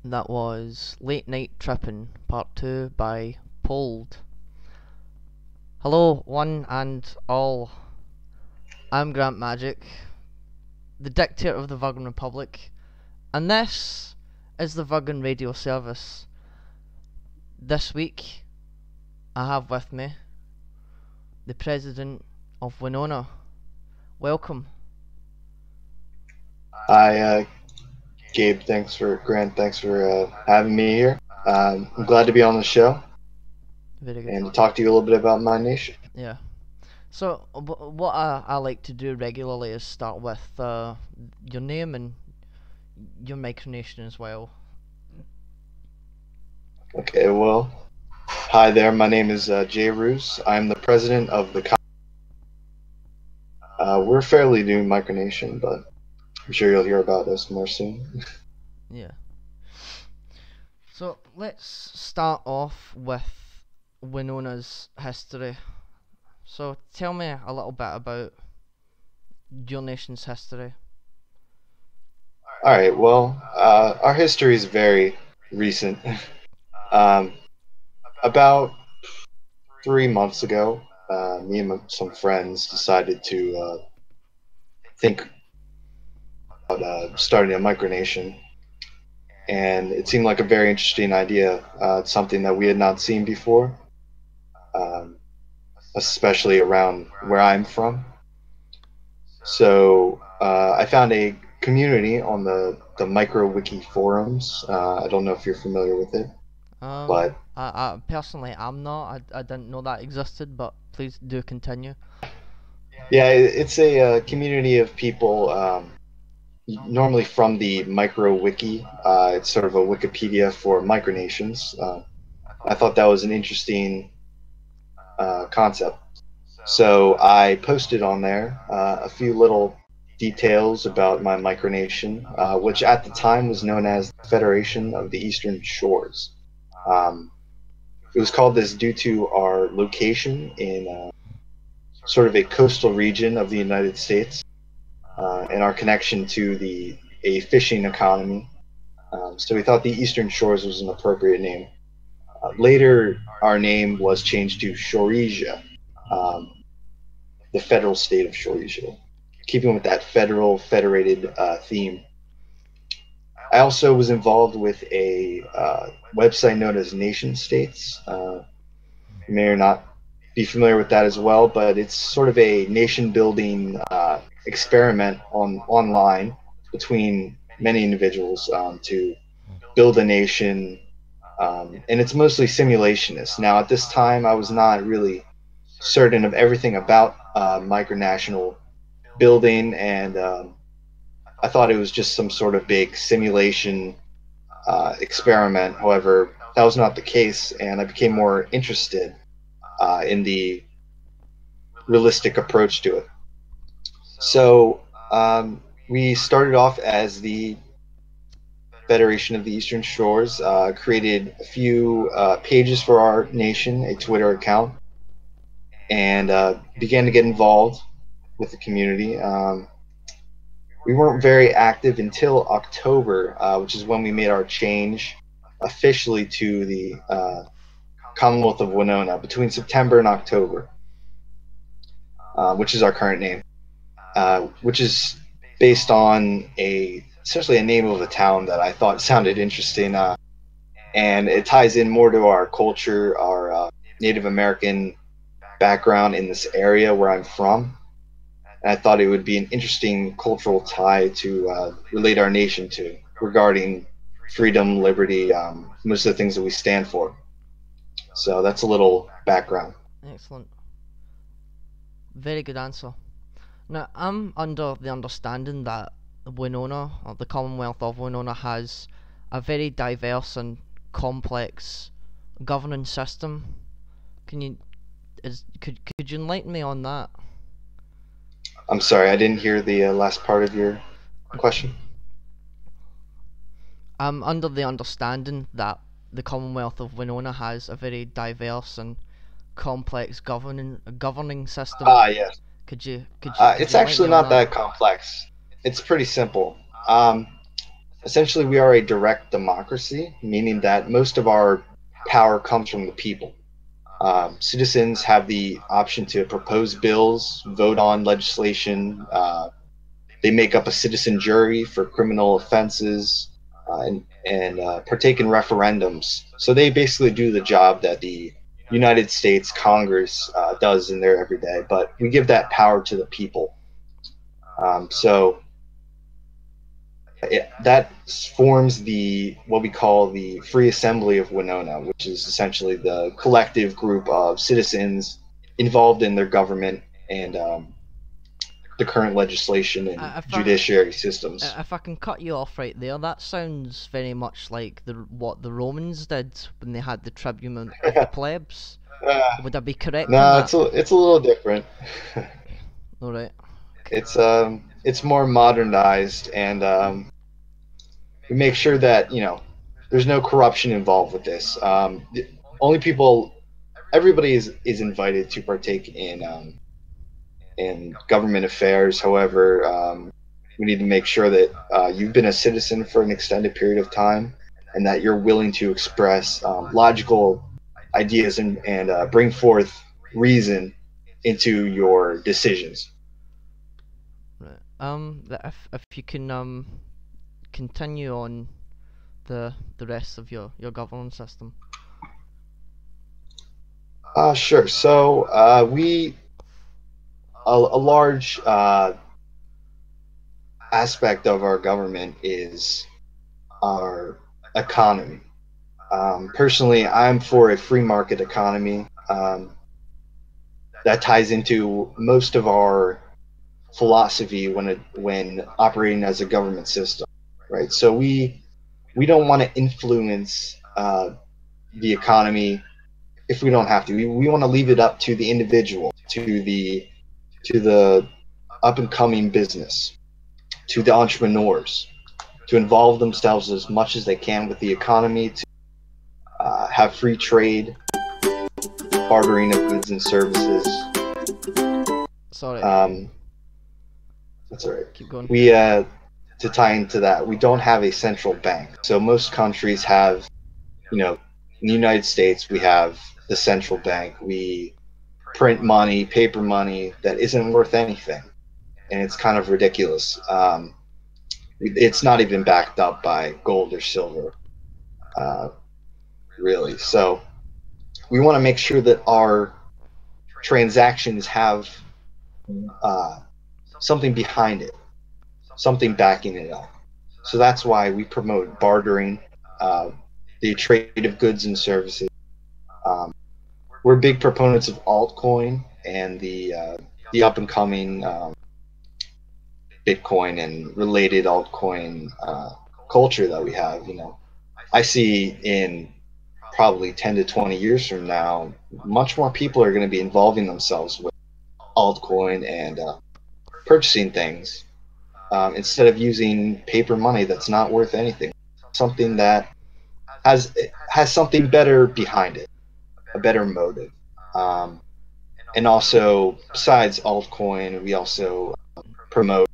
That was Late Night Trippin' Part 2 by Pold. Hello, one and all. I'm Grant Magic, the dictator of the Virgan Republic, and this is the Virgan Radio Service. This week, I have with me the President of Wenonah. Welcome. Hi, Gabe. Grant. Thanks for having me here. I'm glad to be on the show. Very good. And to talk to you a little bit about my nation. Yeah. So, what I like to do regularly is start with your name and your micronation as well. Okay, well, hi there. My name is Jay Roos. I'm the president of the we're a fairly new micronation, but I'm sure you'll hear about us more soon. Yeah. So let's start off with Wenonah's history. So tell me a little bit about your nation's history. Alright, well, our history is very recent. About 3 months ago, me and some friends decided to think about starting a micronation, and it seemed like a very interesting idea. It's something that we had not seen before, especially around where I'm from. So I found a community on the MicroWiki forums. I don't know if you're familiar with it, but I personally am not. I didn't know that existed, but please do continue. yeah, it's a community of people normally from the MicroWiki. It's sort of a Wikipedia for micronations. I thought that was an interesting concept. So I posted on there a few little details about my micronation, which at the time was known as the Federation of the Eastern Shores. It was called this due to our location in sort of a coastal region of the United States, and our connection to a fishing economy. So we thought the Eastern Shores was an appropriate name. Later, our name was changed to Shoresia, the federal state of Shoresia, keeping with that federal federated theme. I also was involved with a website known as Nation States. You may or not be familiar with that as well, but it's sort of a nation-building experiment online between many individuals to build a nation, and it's mostly simulationist. Now, at this time, I was not really certain of everything about micronational building, and I thought it was just some sort of big simulation experiment. However, that was not the case, and I became more interested in the realistic approach to it. So we started off as the Federation of the Eastern Shores, created a few pages for our nation, a Twitter account, and began to get involved with the community. We weren't very active until October, which is when we made our change officially to the Commonwealth of Wenonah, between September and October, which is our current name, which is based on essentially a name of a town that I thought sounded interesting, and it ties in more to our culture, our Native American background in this area where I'm from. And I thought it would be an interesting cultural tie to relate our nation to regarding freedom, liberty, most of the things that we stand for. So that's a little background. Excellent. Very good answer. Now, I'm under the understanding that Wenonah, or the Commonwealth of Wenonah, has a very diverse and complex governance system. Can you could you enlighten me on that? I'm sorry, I didn't hear the last part of your question. I'm under the understanding that the Commonwealth of Wenonah has a very diverse and complex governing system. Ah, yes. Could It's you enlighten me actually on not that? that complex. It's pretty simple. Essentially, we are a direct democracy, meaning that most of our power comes from the people. Citizens have the option to propose bills, vote on legislation. They make up a citizen jury for criminal offenses, and partake in referendums. So they basically do the job that the United States Congress does in their everyday. But we give that power to the people. So that forms the what we call the Free Assembly of Wenonah, which is essentially the collective group of citizens involved in their government and the current legislation and If judiciary systems. if I can cut you off right there, that sounds very much like what the Romans did when they had the tribune of the plebs. Would I be correct in No, that? it's a little different. All right. It's more modernized, and we make sure that there's no corruption involved with this. The only people, everybody is invited to partake in government affairs. However, we need to make sure that you've been a citizen for an extended period of time, and that you're willing to express logical ideas and bring forth reason into your decisions. Right. If you can continue on the rest of your governance system. Sure. So a large aspect of our government is our economy. Personally, I'm for a free market economy. That ties into most of our philosophy when operating as a government system, right? So we don't want to influence the economy if we don't have to. We want to leave it up to the individual, to the up and coming business, to the entrepreneurs, to involve themselves as much as they can with the economy, to have free trade, bartering of goods and services. Sorry. That's all right. Keep going. We to tie into that, we don't have a central bank. So most countries have, in the United States, we have the central bank. We print money, paper money that isn't worth anything, and it's kind of ridiculous. It's not even backed up by gold or silver, really. So we want to make sure that our transactions have something behind it, something backing it up. So that's why we promote bartering, the trade of goods and services. We're big proponents of altcoin and the up and coming Bitcoin and related altcoin culture that we have. I see in probably 10 to 20 years from now, much more people are going to be involving themselves with altcoin and purchasing things instead of using paper money that's not worth anything. Something that has something better behind it, a better motive. And also, besides altcoin, we also promote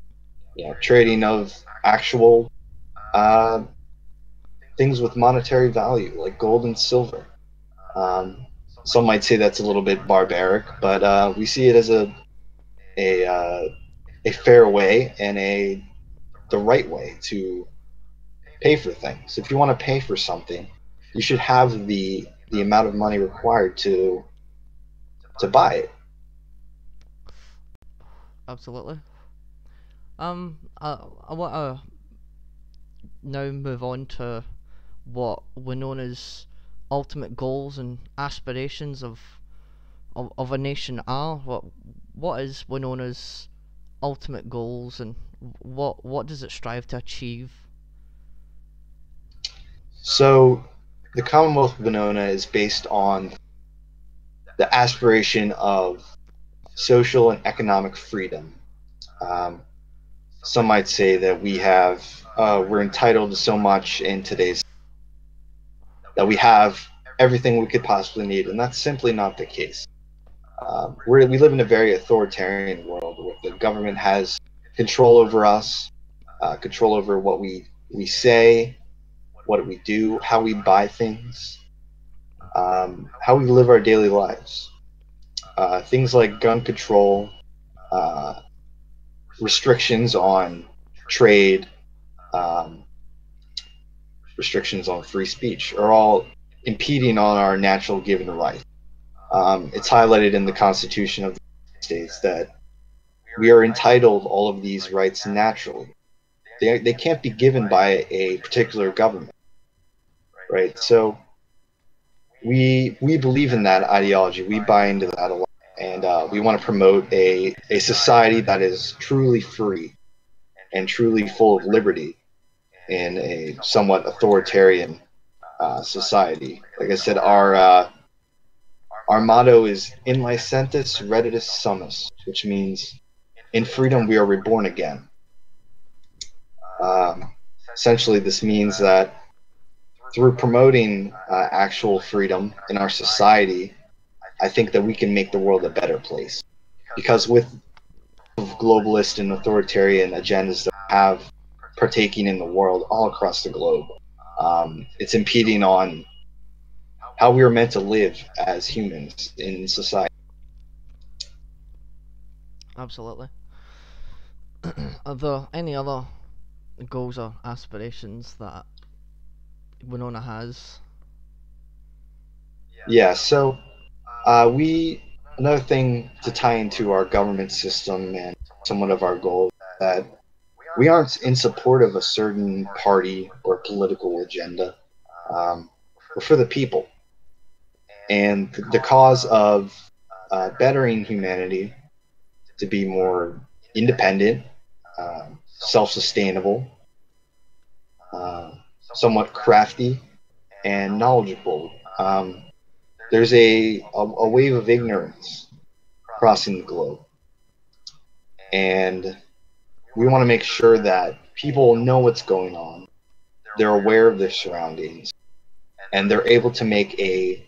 trading of actual things with monetary value, like gold and silver. Some might say that's a little bit barbaric, but we see it as a fair way and the right way to pay for things. If you want to pay for something, you should have the amount of money required to buy it. Absolutely. I want to now move on to what Wenonah's ultimate goals and aspirations of a nation are. What is Wenonah's ultimate goals, and what does it strive to achieve? So the Commonwealth of Wenonah is based on the aspiration of social and economic freedom. Um, some might say that we're entitled to so much in today's, that we have everything we could possibly need, and that's simply not the case. We live in a very authoritarian world where the government has control over us, control over what we say, what we do, how we buy things, how we live our daily lives. Things like gun control, uh, restrictions on trade, um, restrictions on free speech are all impeding on our natural given rights. It's highlighted in the Constitution of the United States that we are entitled all of these rights naturally. They can't be given by a particular government, right? So we believe in that ideology. We buy into that a lot, and we want to promote a society that is truly free and truly full of liberty in a somewhat authoritarian society. Like I said, our motto is "In licentis redditus sumus," which means in freedom we are reborn again. Essentially, this means that through promoting actual freedom in our society, I think that we can make the world a better place. Because with globalist and authoritarian agendas that have partaking in the world all across the globe, it's impeding on how we are meant to live as humans in society. Absolutely. Are there any other goals or aspirations that Wenonah has? Yeah, so another thing to tie into our government system and somewhat of our goal is that we aren't in support of a certain party or political agenda. We're for the people. And the cause of bettering humanity to be more independent, self-sustainable, somewhat crafty, and knowledgeable. There's a wave of ignorance crossing the globe, and we want to make sure that people know what's going on, they're aware of their surroundings, and they're able to make a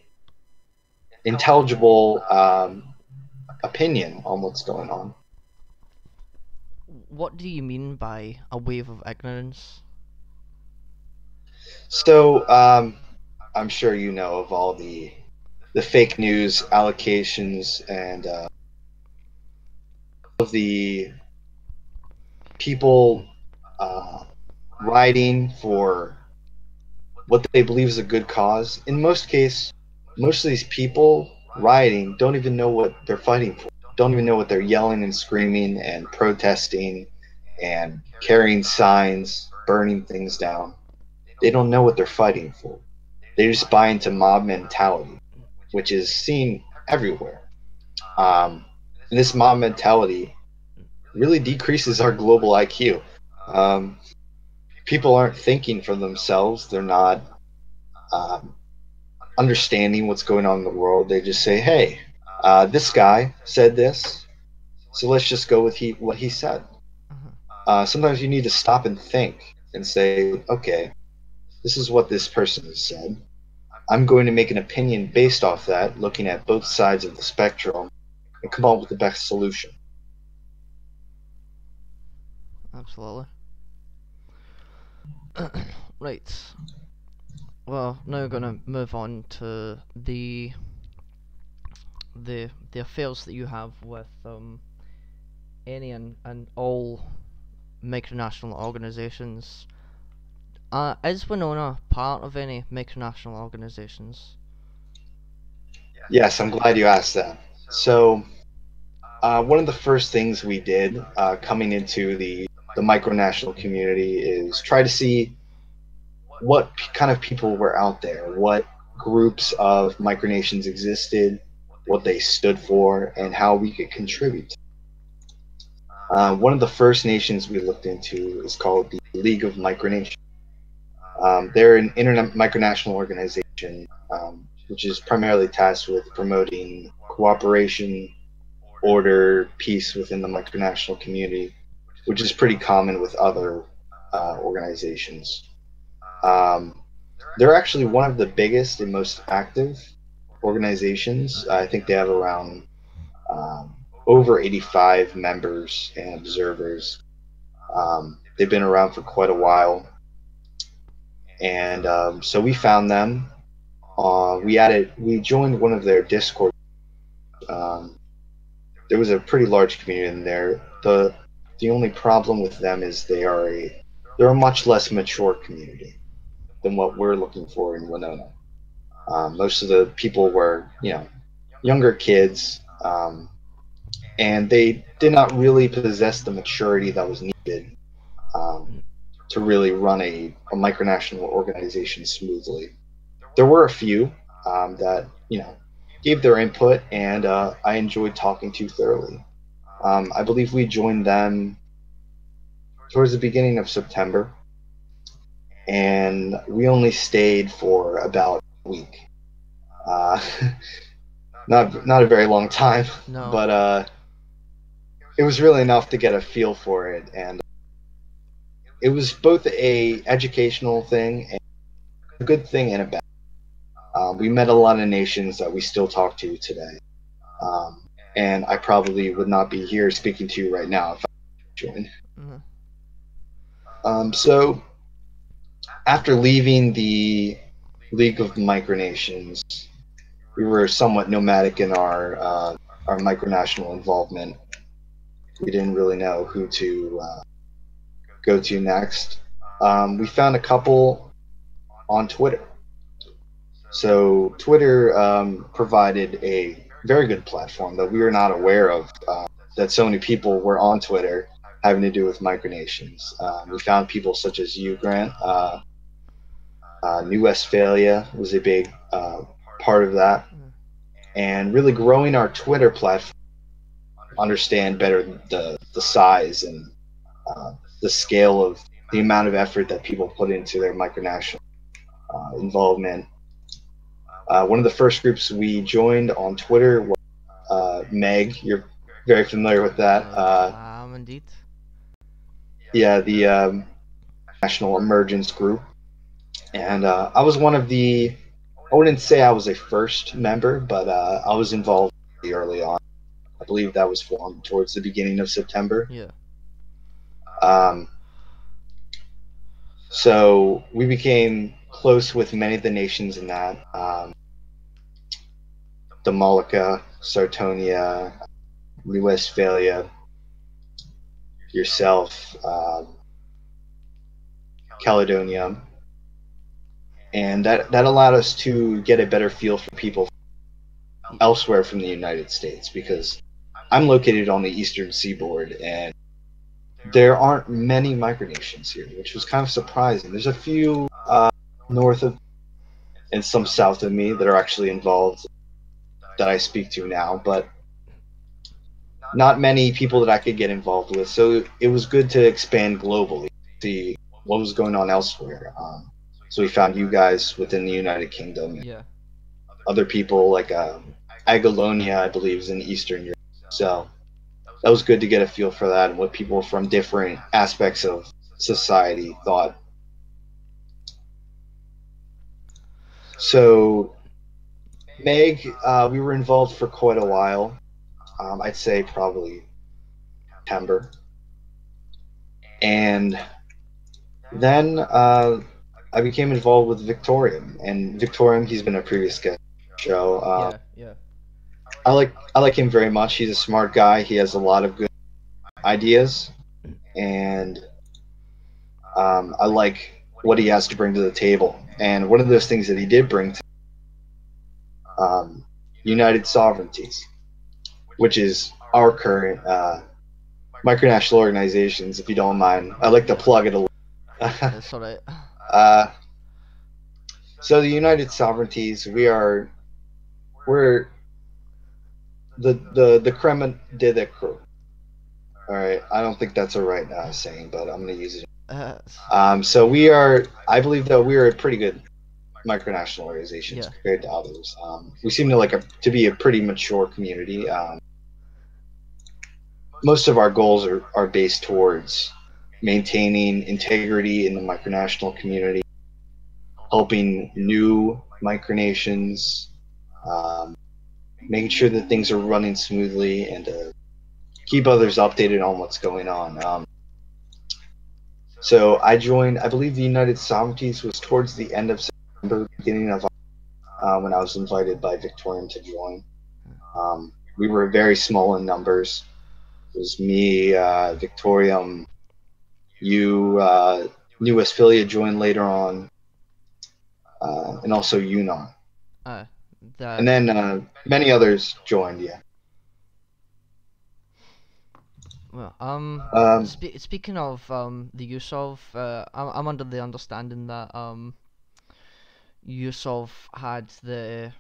intelligible opinion on what's going on. What do you mean by a wave of ignorance? So I'm sure you know of all the fake news allocations and of the people writing for what they believe is a good cause. In most cases, most of these people rioting don't even know what they're fighting for. Don't even know what they're yelling and screaming and protesting and carrying signs, burning things down. They don't know what they're fighting for. They just buy into mob mentality, which is seen everywhere. And this mob mentality really decreases our global IQ. People aren't thinking for themselves. They're not understanding what's going on in the world. They just say, "Hey, this guy said this, so let's just go with what he said." Sometimes you need to stop and think and say, "Okay, this is what this person has said. I'm going to make an opinion based off that, looking at both sides of the spectrum, and come up with the best solution." Absolutely. Right. Well, now we're gonna move on to the affairs that you have with any and all micronational organizations. Is Wenonah part of any micronational organizations? Yes, I'm glad you asked that. So, one of the first things we did coming into the micronational community is try to see what kind of people were out there, what groups of micronations existed, what they stood for, and how we could contribute. One of the first nations we looked into is called the League of Micronations. They're an internet micronational organization, which is primarily tasked with promoting cooperation, order, peace within the micronational community, which is pretty common with other organizations. Um, they're actually one of the biggest and most active organizations. I think they have around over 85 members and observers. They've been around for quite a while, and so we found them. We joined one of their Discord. Um, there was a pretty large community in there. The only problem with them is they're a much less mature community than what we're looking for in Wenonah. Most of the people were, younger kids, and they did not really possess the maturity that was needed to really run a micronational organization smoothly. There were a few that gave their input, and I enjoyed talking to thoroughly. I believe we joined them towards the beginning of September, and we only stayed for about a week. Uh, not a very long time, No. but it was really enough to get a feel for it, and it was both a educational thing, and a good thing and a bad. We met a lot of nations that we still talk to today, and I probably would not be here speaking to you right now if I joined. So after leaving the League of Micronations, we were somewhat nomadic in our micronational involvement. We didn't really know who to go to next. We found a couple on Twitter. So Twitter provided a very good platform that we were not aware of, that so many people were on Twitter having to do with micronations. We found people such as you, Grant. New Westphalia was a big part of that. And really growing our Twitter platform, understand better the size and the scale of the amount of effort that people put into their micronational involvement. One of the first groups we joined on Twitter was Meg. You're very familiar with that. Indeed. Yeah, the National Emergence Group. And I was one of I wouldn't say I was a first member, but I was involved pretty early on. I believe that was formed towards the beginning of September. Yeah. So we became close with many of the nations in that. The Molucca, Sartonia, New Westphalia, yourself, Caledonia. And that allowed us to get a better feel for people elsewhere from the United States, because I'm located on the eastern seaboard, and there aren't many micronations here, which was kind of surprising. There's a few north of and some south of me that are actually involved that I speak to now, but not many people that I could get involved with. So it was good to expand globally, see what was going on elsewhere. So we found you guys within the United Kingdom. Yeah. Other people like Agalonia, I believe, is in Eastern Europe. So that was good to get a feel for that and what people from different aspects of society thought. So Meg, we were involved for quite a while. I'd say probably September. And then I became involved with Victorium. And Victorium, he's been a previous guest show. Yeah. I like him very much. He's a smart guy. He has a lot of good ideas, and I like what he has to bring to the table. And one of those things that he did bring to United Sovereignties, which is our current micronational organizations, if you don't mind. I like to plug it a little. That's alright. So the United Sovereignties, we're the creme de la creme. All right, I don't think that's a right saying, but I'm gonna use it. Uh, So we are, I believe that we are a pretty good micronational organizations yeah, compared to others. We seem to to be a pretty mature community. Most of our goals are based towards maintaining integrity in the micronational community, helping new micronations, um, making sure that things are running smoothly, and keep others updated on what's going on. So I joined, I believe the United Sovereignties was towards the end of September, beginning of when I was invited by Victorian to join. We were very small in numbers. It was me, Victorium, you, New Westphalia joined later on, and also Yunnan. uh, And the then many others joined, yeah. well, Um, speaking of the use of, I'm under the understanding that Yusuf had the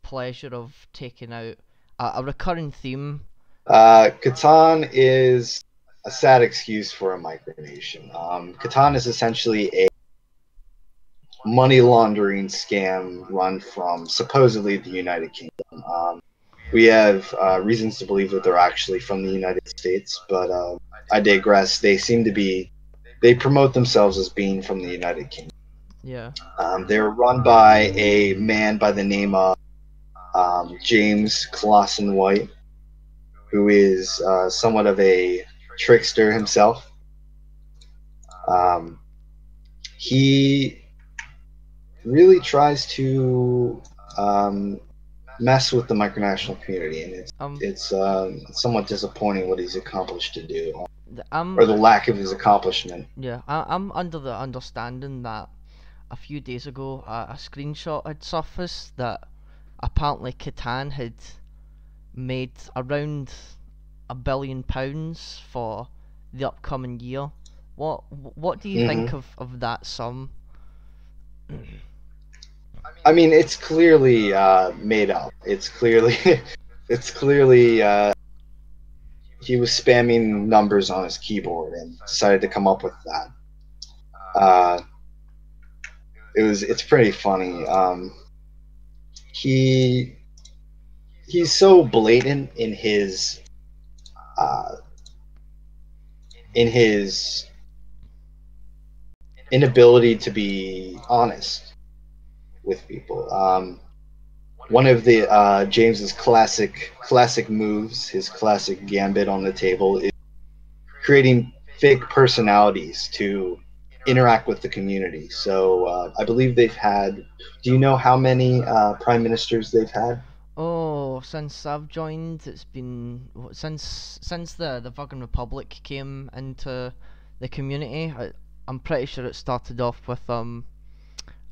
pleasure of taking out a recurring theme. Catan is a sad excuse for a micronation. Catan is essentially a money laundering scam run from supposedly the United Kingdom. We have reasons to believe that they're actually from the United States, but I digress. They promote themselves as being from the United Kingdom. Yeah. They're run by a man by the name of James Clausen White, who is somewhat of a trickster himself. Um, he really tries to um, mess with the micronational community, and Um. it's somewhat disappointing what he's accomplished to do, or I'm. the lack of his accomplishment. Yeah. I'm under the understanding that a few days ago a screenshot had surfaced that apparently Catan had made around £1 billion for the upcoming year. What do you think Hmm. of that sum? I mean, it's clearly made up. It's clearly it's clearly he was spamming numbers on his keyboard and decided to come up with that. Uh, it's pretty funny. He he's so blatant uh, in his inability to be honest with people. One of the James's classic moves, his classic gambit on the table, is creating fake personalities to interact with the community. So I believe they've had. Do you know how many prime ministers they've had? Oh, since I've joined, it's been since the Virgan Republic came into the community. I'm pretty sure it started off with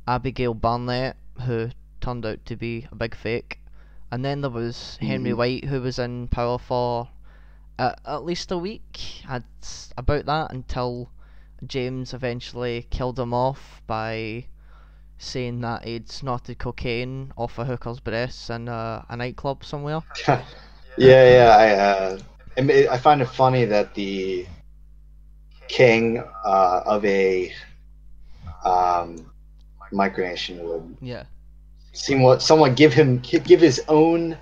Abigail Barnett, who turned out to be a big fake, and then there was Henry Mm-hmm. White, who was in power for at least a week. About that until James eventually killed him off by saying that he'd snorted cocaine off a hooker's breasts in a nightclub somewhere. Yeah, yeah. I find it funny that the king of a um, micronation would Yeah. somewhat give his own.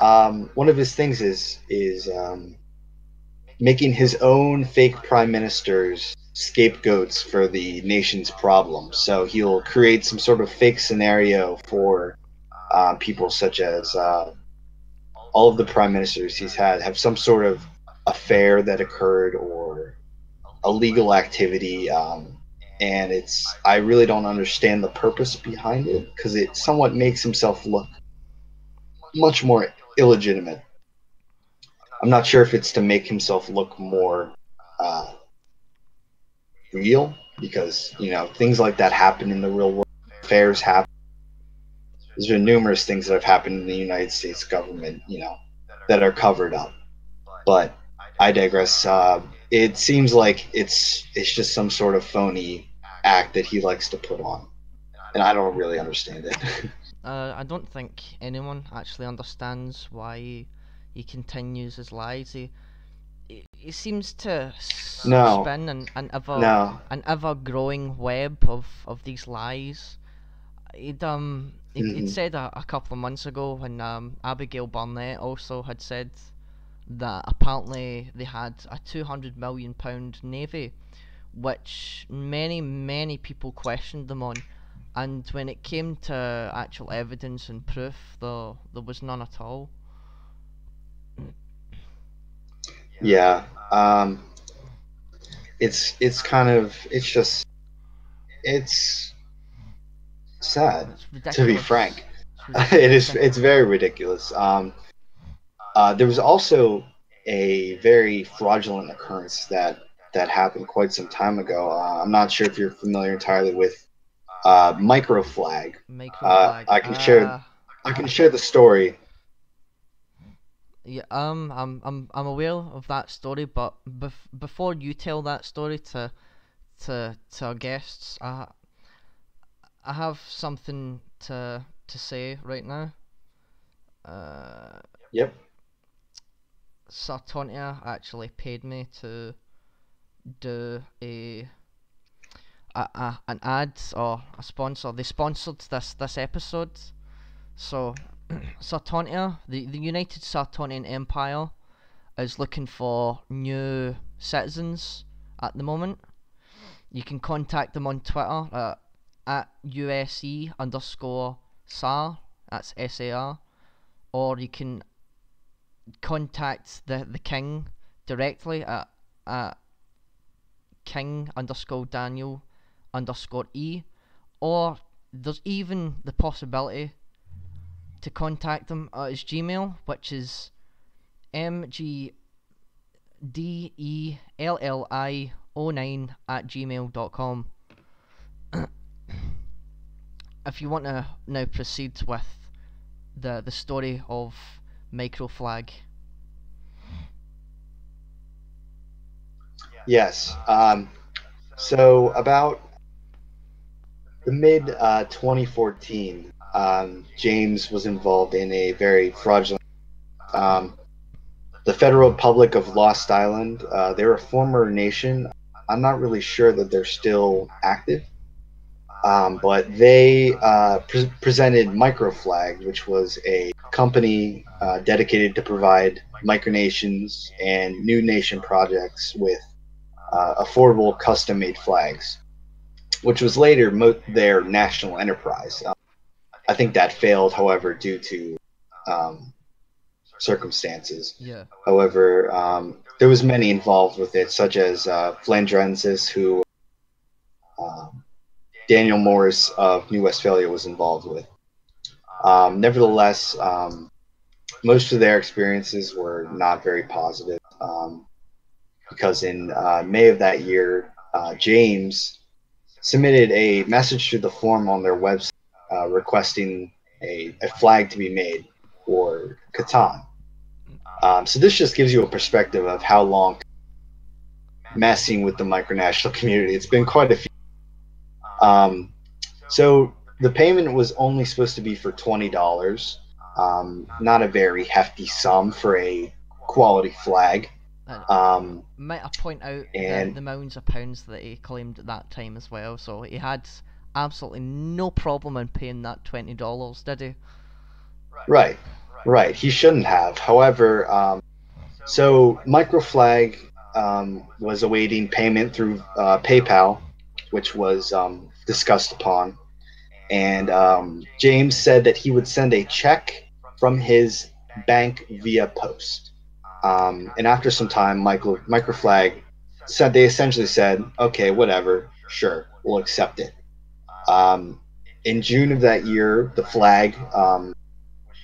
One of his things is making his own fake prime ministers scapegoats for the nation's problems. So he'll create some sort of fake scenario for people such as all of the prime ministers he's had have some sort of affair that occurred or illegal activity. And I really don't understand the purpose behind it because it somewhat makes himself look much more illegitimate. I'm not sure if it's to make himself look more uh, real because things like that happen in the real world. Affairs happen. There's been numerous things that have happened in the United States government, that are covered up. But I digress. It seems like it's just some sort of phony act that he likes to put on, and I don't really understand it. I don't think anyone actually understands why he continues his lies. it seems to No, spin no. an ever growing web of these lies. It Hmm. said a couple of months ago when Abigail Burnett also had said that apparently they had a £200 million navy, which many people questioned them on, and when it came to actual evidence and proof, there was none at all. Yeah. It's kind of it's just it's sad, It's to be ridiculous. frank. It's It ridiculous. is it's very ridiculous. There was also a very fraudulent occurrence that happened quite some time ago. I'm not sure if you're familiar entirely with microflag. Micro flag. I can share the story. Yeah. I'm aware of that story, but before you tell that story to our guests, I have something to say right now. Uh, Yep. Sartonia actually paid me to do an ad or a sponsor. They sponsored this episode. So Sartonia, the United Sartonian Empire, is looking for new citizens at the moment. You can contact them on Twitter at USE underscore SAR, that's SAR, or you can contact the king directly at king underscore Daniel underscore E, or there's even the possibility to contact them at his Gmail, which is mgdelli09 at gmail.com. If you want to now proceed with the story of Microflag. Yes. So about the mid 2014, James was involved in a very fraudulent. Um, the Federal Republic of Lost Island. They're a former nation. I'm not really sure that they're still active, but they presented Microflag, which was a company dedicated to provide micronations and new nation projects with affordable custom-made flags, which was later their national enterprise. I think that failed, however, due to um, circumstances. Yeah. However, there was many involved with it, such as Flandrensis, who um, Daniel Morris of New Westphalia was involved with. Nevertheless, most of their experiences were not very positive, because in May of that year, James submitted a message to the forum on their website requesting a flag to be made for Catan. So this just gives you a perspective of how long messing with the micronational community. It's been quite a few. Um, so the payment was only supposed to be for $20, not a very hefty sum for a quality flag. And Um, might I point out and the millions of pounds that he claimed at that time as well, so he had absolutely no problem in paying that $20, did he? right, right, he shouldn't have. However, so Microflag was awaiting payment through PayPal, which was discussed upon. And James said that he would send a check from his bank via post. And after some time, Microflag said they essentially said, "Okay, whatever, sure, we'll accept it." Um, in June of that year, the flag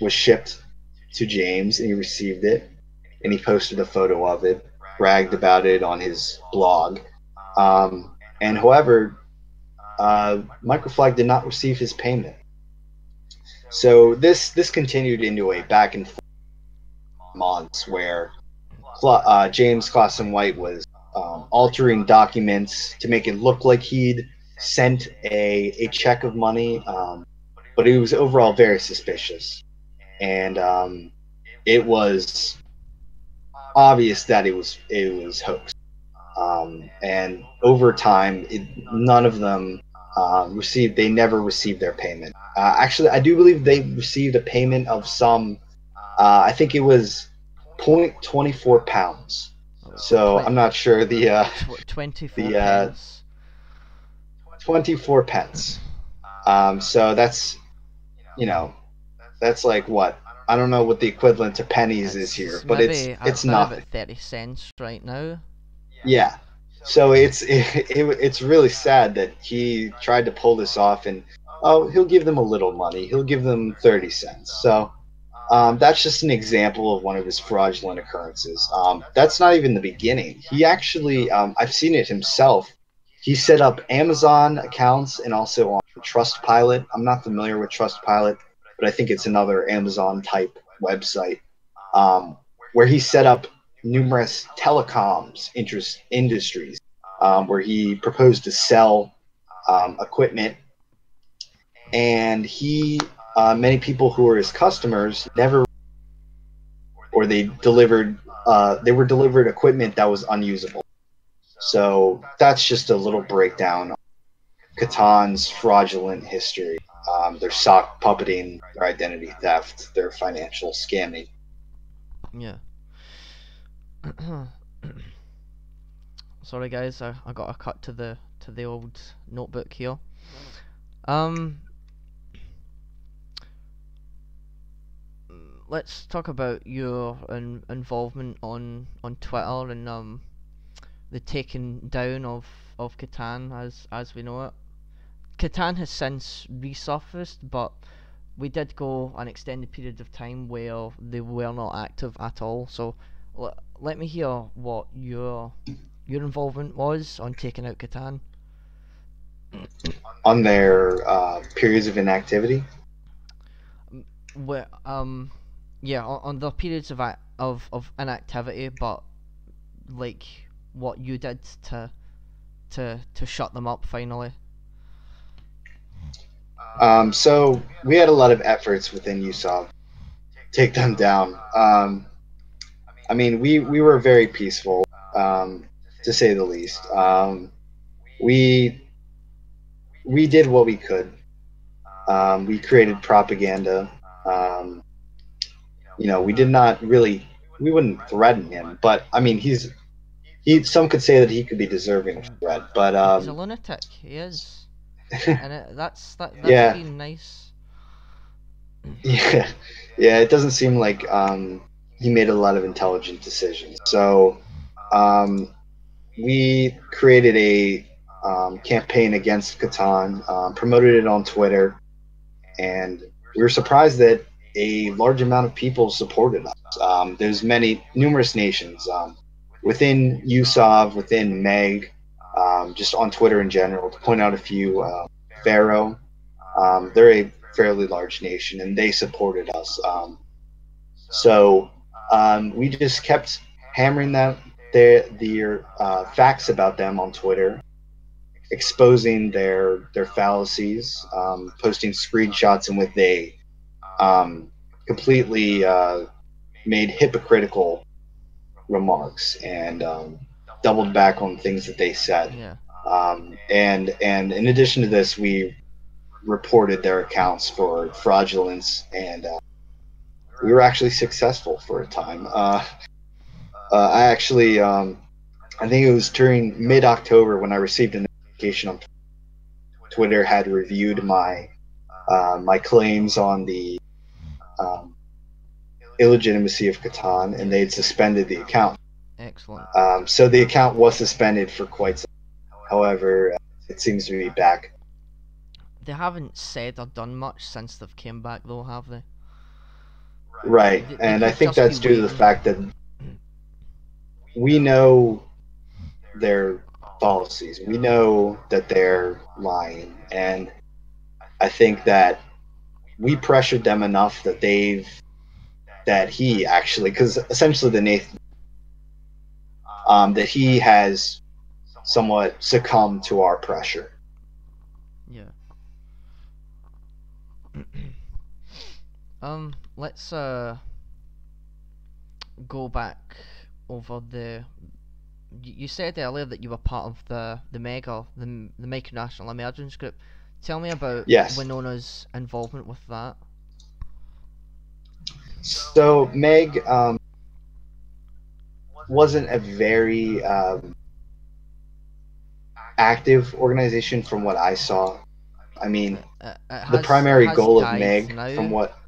was shipped to James, and he received it, and he posted a photo of it, bragged about it on his blog. And however, Microflag did not receive his payment. So this continued into a back and forth months where James Clausen White was altering documents to make it look like he'd sent a check of money, but he was overall very suspicious. And it was obvious that it was hoax. And over time, none of them received. They never received their payment. Actually, I do believe they received a payment of some. I think it was 0.24 pounds. Oh, So I'm not sure the 24 pence. 24 pence. So that's you know that's like what, I don't know what the equivalent to pennies is here, It's but it's maybe it's about nothing. 30 cents right now. Yeah. So it's really sad that he tried to pull this off, and oh, he'll give them a little money. He'll give them 30 cents. So that's just an example of one of his fraudulent occurrences. That's not even the beginning. He actually, I've seen it himself. He set up Amazon accounts and also on Trustpilot. I'm not familiar with Trustpilot, but I think it's another Amazon type website, um, where he set up numerous telecoms industries, where he proposed to sell equipment, and many people who were his customers never, or they were delivered equipment that was unusable. So that's just a little breakdown of Catan's fraudulent history, their sock puppeting, their identity theft, their financial scamming. Yeah. Sorry guys, I got a cut to the old notebook here. Um let's talk about your involvement on Twitter and the taking down of Catan as we know it. Catan has since resurfaced, but we did go an extended period of time where they were not active at all. So let me hear what your involvement was on taking out Catan. On their periods of inactivity. Where yeah, on the periods of inactivity, but like what you did to shut them up finally. So we had a lot of efforts within USOV to take them down. I mean, we were very peaceful, to say the least. We we did what we could. We created propaganda. Um, we did not really. We wouldn't threaten him, but I mean, he. Some could say that he could be deserving of threat, but He's a lunatic. He is, and that's yeah, been nice. yeah, yeah. It doesn't seem like he made a lot of intelligent decisions. So um, we created a campaign against Catan, promoted it on Twitter, and we were surprised that a large amount of people supported us. There's numerous nations within USOV, within MEG, just on Twitter in general. To point out a few, Faro, they're a fairly large nation, and they supported us. So we just kept hammering their facts about them on Twitter, exposing their fallacies, posting screenshots in which they completely made hypocritical remarks, and doubled back on things that they said. Yeah. And in addition to this, we reported their accounts for fraudulence, and we were actually successful for a time. I actually, I think it was during mid-October when I received a notification on Twitter had reviewed my claims on the um, illegitimacy of Catan, and they had suspended the account. Excellent. So the account was suspended for quite some time. However, it seems to be back. They haven't said or done much since they've came back, though, have they? Right, They and I could think just be that's due to the waiting. fact that we know their policies. We know that they're lying, and I think that we pressured them enough that he actually, because essentially the Nathan, that he has somewhat succumbed to our pressure. Yeah. Let's go back over the. You said earlier that you were part of the Mega, the Micronational Emergence Group. Tell me about Yes. Wenonah's involvement with that. So Meg wasn't a very active organization from what I saw. I mean, the It primary has goal of died Meg, from now, what?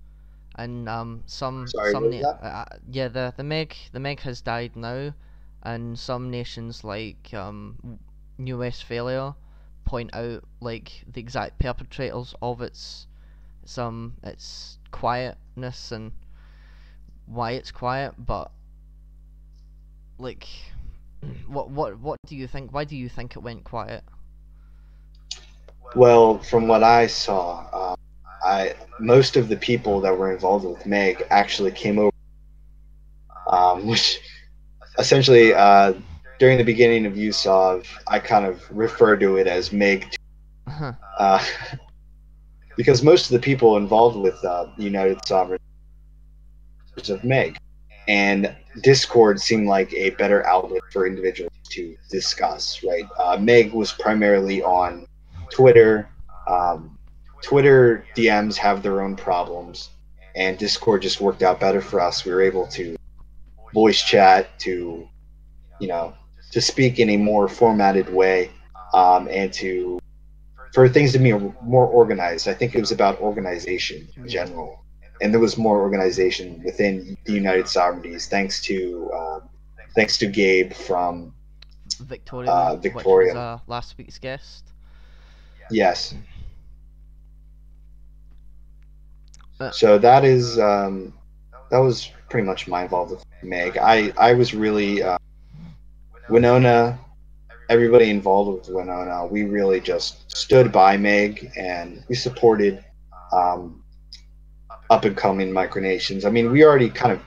and Sorry, what was that? yeah, the Meg has died now, and some nations like New Westphalia point out like the exact perpetrators of its quietness and why it's quiet, but like what do you think? Why do you think it went quiet? Well, from what I saw, I most of the people that were involved with Meg actually came over, which essentially during the beginning of USOV, I kind of refer to it as Meg, uh, because most of the people involved with the United Sovereign of Meg, and Discord seemed like a better outlet for individuals to discuss. Right, Meg was primarily on Twitter. Um, Twitter DMs have their own problems, and Discord just worked out better for us. We were able to voice chat, to you know, to speak in a more formatted way, and to for things to be more organized. I think it was about organization in Yeah. general, and there was more organization within the United Sovereignties thanks to Gabe from Victoria, which was Victoria. last week's guest. Yes, Uh, so that was pretty much my involvement with Meg. I was really Wenonah. Everybody involved with Wenonah, we really just stood by Meg and we supported um, up and coming micronations. I mean, we already kind of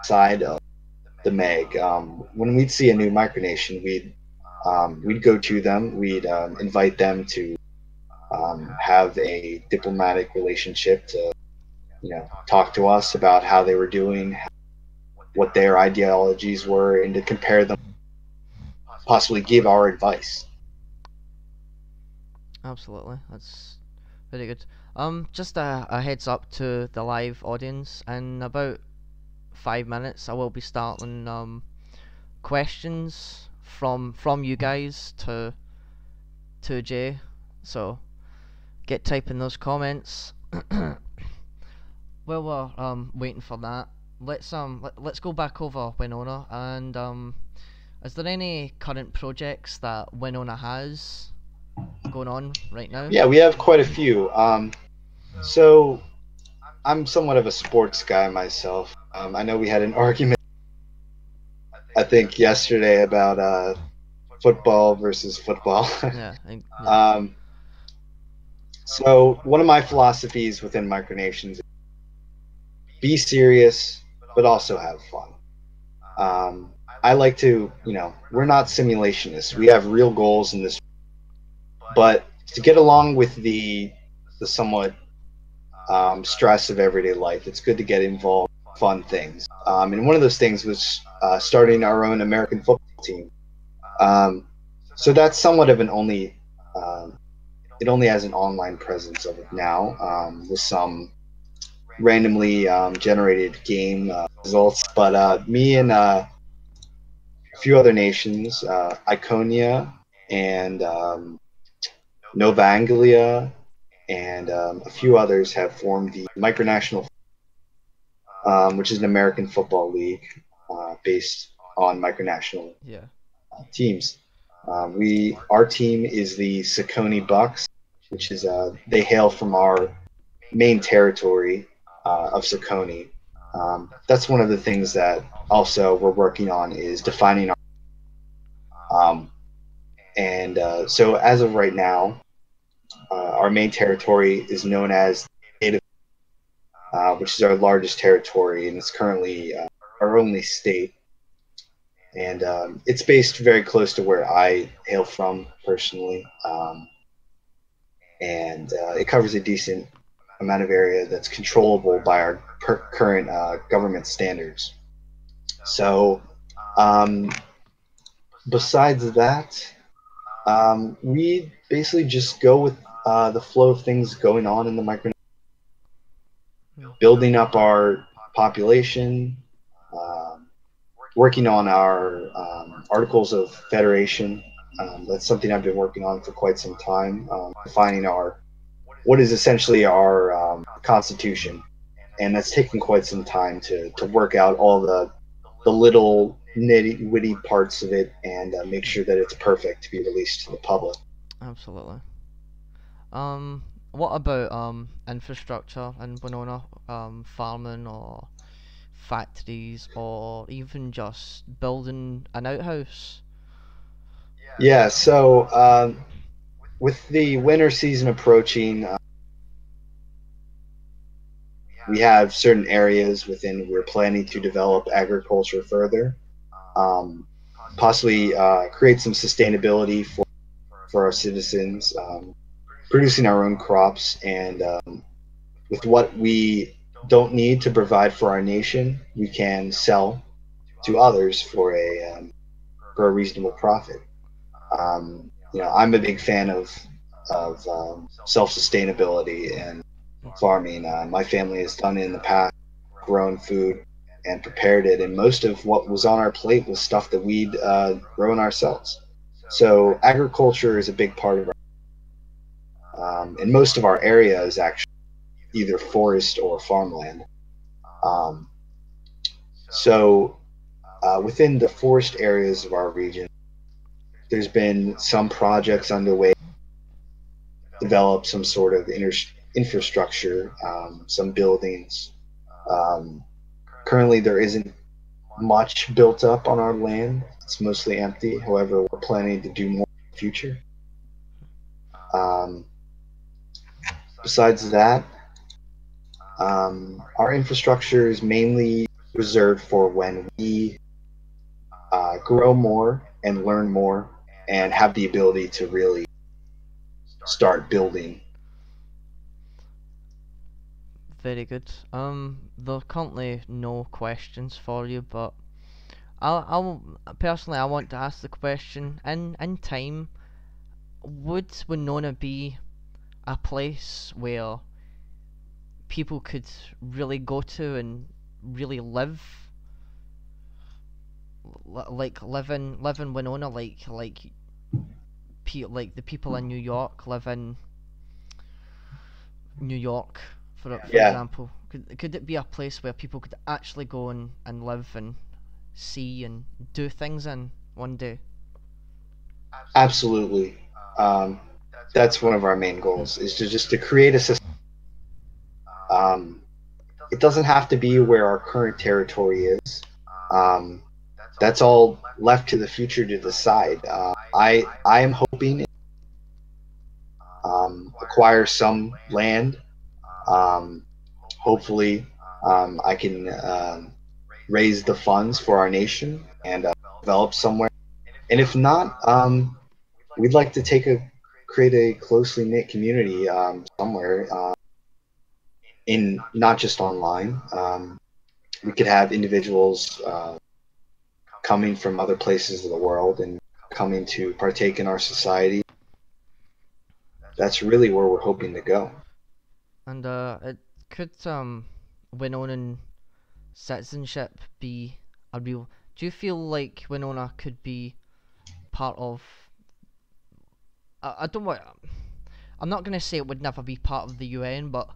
side of the Meg. When we'd see a new micronation, we'd go to them. We'd invite them to have a diplomatic relationship to talk to us about how they were doing, what their ideologies were, and to compare them, possibly give our advice. Absolutely, that's very good. Just a heads up to the live audience. In about 5 minutes, I will be starting questions from you guys to Jay. So get typing those comments. While we're waiting for that, let's go back over Wenonah and is there any current projects that Wenonah has going on right now? Yeah, we have quite a few. So I'm somewhat of a sports guy myself. I know we had an argument, I think, yesterday about football versus football. Yeah, yeah, um, so one of my philosophies within micronations is be serious, but also have fun. I like to, we're not simulationists. We have real goals in this, but to get along with the somewhat stress of everyday life, it's good to get involved in fun things. And one of those things was starting our own American football team. Um, so that's somewhat of an only. It only has an online presence of it now, with some randomly generated game results. But me and a few other nations, Iconia and Nova Anglia, and a few others have formed the Micronational, which is an American football league based on micronational yeah. teams. Our team is the Saccone Bucks, which is they hail from our main territory of Saccone. That's one of the things that also we're working on is defining our and so as of right now, our main territory is known as Native, which is our largest territory, and it's currently our only state. And it's based very close to where I hail from personally, and it covers a decent amount of area that's controllable by our current government standards. So Um, Besides that, we basically just go with the flow of things going on in the micro, building up our population, um, working on our articles of federation. That's something I've been working on for quite some time, defining our what is essentially our constitution, and that's taken quite some time to work out all the little nitty gritty parts of it and make sure that it's perfect to be released to the public. Absolutely. What about infrastructure in Winona? Farming or factories or even just building an outhouse? Yeah, so with the winter season approaching, we have certain areas within we're planning to develop agriculture further, um, possibly create some sustainability for our citizens, producing our own crops, and with what we don't need to provide for our nation, we can sell to others for a reasonable profit. I'm a big fan of self sustainability and farming. My family has done it in the past, grown food and prepared it, and most of what was on our plate was stuff that we'd grown ourselves. So agriculture is a big part of and most of our area is actually either forest or farmland. Um, so within the forest areas of our region, there's been some projects underway to develop some sort of infrastructure, some buildings. Um, Currently, there isn't much built up on our land. It's mostly empty. However, we're planning to do more in the future. Um, Besides that, our infrastructure is mainly reserved for when we grow more and learn more and have the ability to really start building. Very good. There are currently no questions for you, but I'll personally I want to ask the question: in time, would Winona be a place where people could really go to and really live, like live in Winona, like the people in New York live in New York, for Yeah, example? Could it be a place where people could actually go and live and see and do things in one day? absolutely. Um, that's one of our main goals is to just to create a system. Um, it doesn't have to be where our current territory is. Um, that's all left to the future to decide. I am hoping acquire some land. Um, Hopefully, I can raise the funds for our nation and develop somewhere. And if not, we'd like to create a closely knit community somewhere in not just online. We could have individuals coming from other places of the world and coming to partake in our society. That's really where we're hoping to go. And it could Winonan citizenship be a real? Do you feel like Winona could be part of? I don't want. I'm not gonna say it would never be part of the UN, but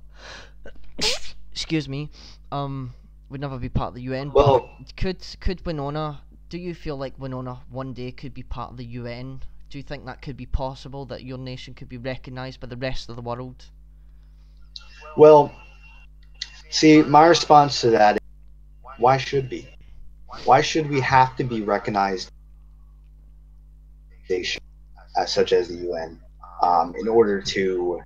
excuse me, would never be part of the UN. But Well, could Winona? Do you feel like Winona one day could be part of the UN? Do you think that could be possible, that your nation could be recognised by the rest of the world? well, see, my response to that is why should we? Why should we have to be recognized such as the UN in order to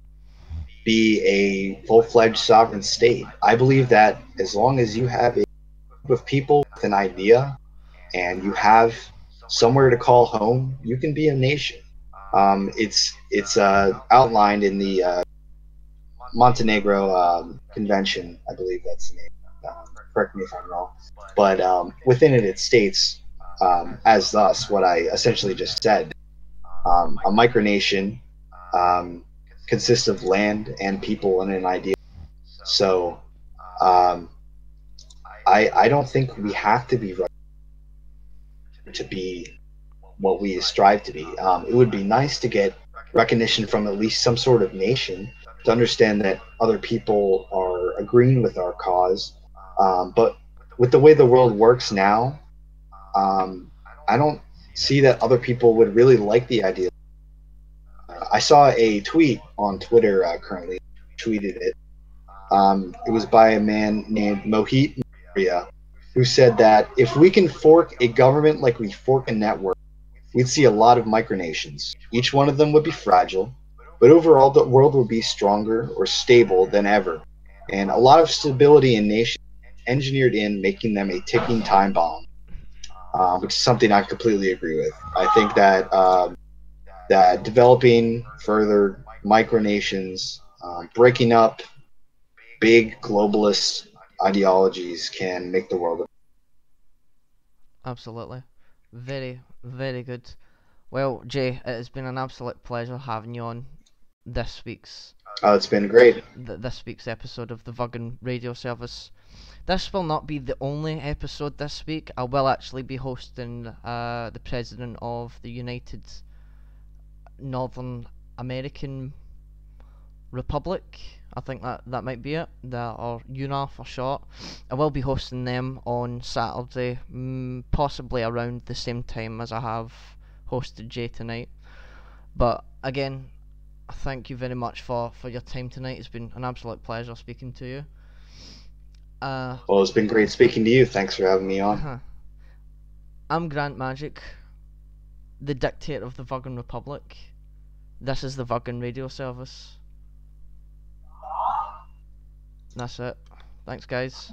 be a full-fledged sovereign state? I believe that as long as you have a group of people with an idea and you have somewhere to call home, you can be a nation. It's outlined in the Montenegro Convention, I believe that's the name. Correct me if I'm wrong, but within it, it states as thus what I essentially just said. A micronation consists of land and people and an idea. So um, I don't think we have to be right to be what we strive to be. It would be nice to get recognition from at least some sort of nation to understand that other people are agreeing with our cause. But with the way the world works now, um, I don't see that other people would really like the idea. I saw a tweet on Twitter currently, tweeted it. It was by a man named Mohit Maria, who said that if we can fork a government like we fork a network, we'd see a lot of micronations. Each one of them would be fragile, but overall the world would be stronger or stable than ever. And a lot of stability in nations engineered in, making them a ticking time bomb, which is something I completely agree with. I think that developing further micronations, breaking up big globalist ideologies can make the world. Absolutely. Very, very good. Well, Jay, it has been an absolute pleasure having you on this week's It's been great. this week's episode of the Virgan radio service. This will not be the only episode this week. I will actually be hosting the president of the United Northern American Republic. I think that might be it. Or UNA for short. I will be hosting them on Saturday, possibly around the same time as I have hosted Jay tonight. But again, thank you very much for your time tonight. It's been an absolute pleasure speaking to you. Well, it's been great speaking to you. Thanks for having me on. I'm Grant Magic, the dictator of the Virgan Republic. This is the Virgan radio service. That's it. Thanks, guys.